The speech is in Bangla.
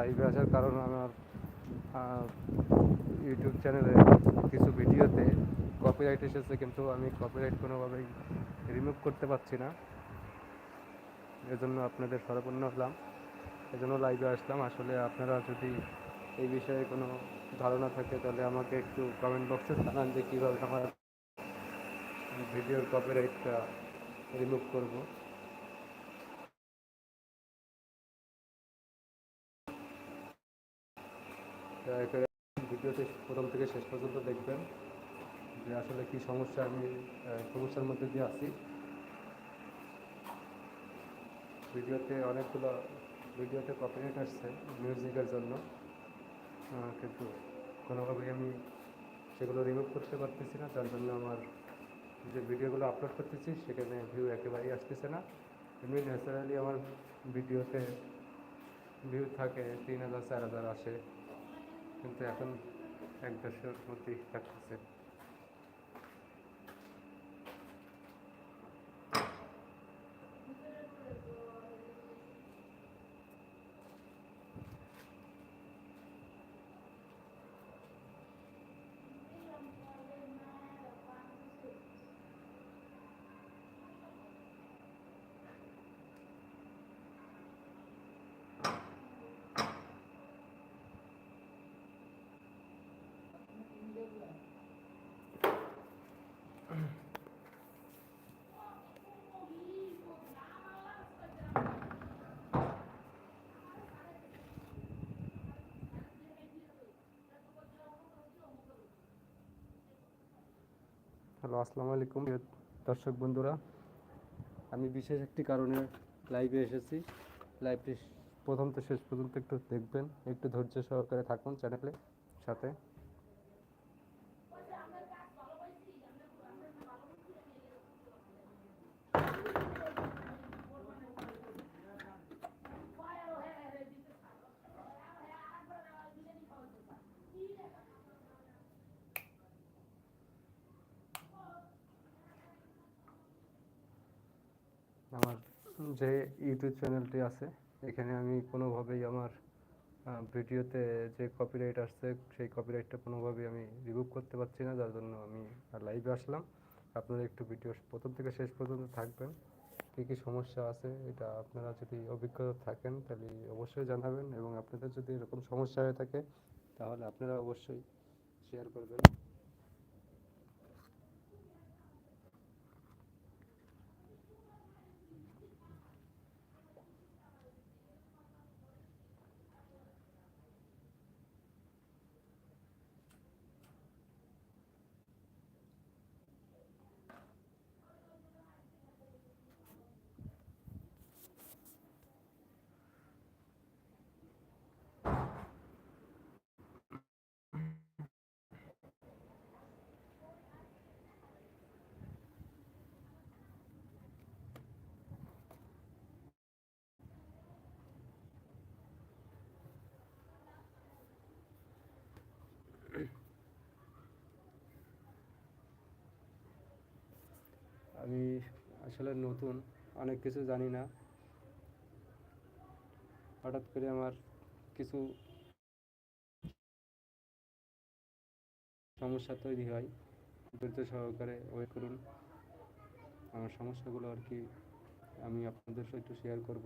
লাইভে আসার কারণ আমার ইউটিউব চ্যানেলে কিছু ভিডিওতে কপিরাইট এসেছে, কিন্তু আমি কপিরাইট কোনোভাবেই রিমুভ করতে পারছি না। এজন্য আপনাদের শরণাপন্ন হলাম, এজন্য লাইভে আসলাম। আসলে আপনারা যদি এই বিষয়ে কোনো ধারণা থাকে তাহলে আমাকে একটু কমেন্ট বক্সে জানান যে কীভাবে আমার ভিডিওর কপিরাইটটা রিমুভ করব। দয়া করে ভিডিওতে প্রথম থেকে শেষ পর্যন্ত দেখবেন যে আসলে কী সমস্যার মধ্যে দিয়ে আছি। ভিডিওতে কপিরাইট আসছে মিউজিকের জন্য, কিন্তু কোনোভাবেই আমি সেগুলো রিমুভ করতে পারতেছি না। যার জন্য আমার যে ভিডিওগুলো আপলোড করতেছি সেখানে ভিউ একেবারেই আসতেছে না। এমনি ন্যাচারালি আমার ভিডিওতে ভিউ থাকে 3000 4000 আসে, কিন্তু এখন 1-1.5-এর মধ্যেই থাকতেছে। হ্যালো, আসসালামু আলাইকুম দর্শক বন্ধুরা। আমি বিশেষ একটি কারণে লাইভে এসেছি। লাইভটি প্রথম থেকে শেষ পর্যন্ত একটু দেখবেন, একটু ধৈর্য সহকারে থাকুন চ্যানেলের সাথে। আমার যে ইউটিউব চ্যানেলটি আছে এখানে আমি কোনোভাবেই আমার ভিডিওতে যে কপিরাইট আসছে সেই কপিরাইটটা কোনোভাবেই আমি রিমুভ করতে পারছি না। যার জন্য আমি লাইভে আসলাম। আপনারা একটু ভিডিও প্রথম থেকে শেষ পর্যন্ত থাকবেন। কী কী সমস্যা আছে এটা আপনারা যদি অভিজ্ঞতা থাকেন তাহলে অবশ্যই জানাবেন, এবং আপনাদের যদি এরকম সমস্যা হয়ে থাকে তাহলে আপনারা অবশ্যই শেয়ার করবেন। আমি আসলে নতুন, অনেক কিছু জানি না। হঠাৎ করে আমার কিছু সমস্যা তৈরি হয়। ধৈর্য সহকারে ওয়েট করুন। আমার সমস্যাগুলো আর কি আমি আপনাদের সাথে একটু শেয়ার করব।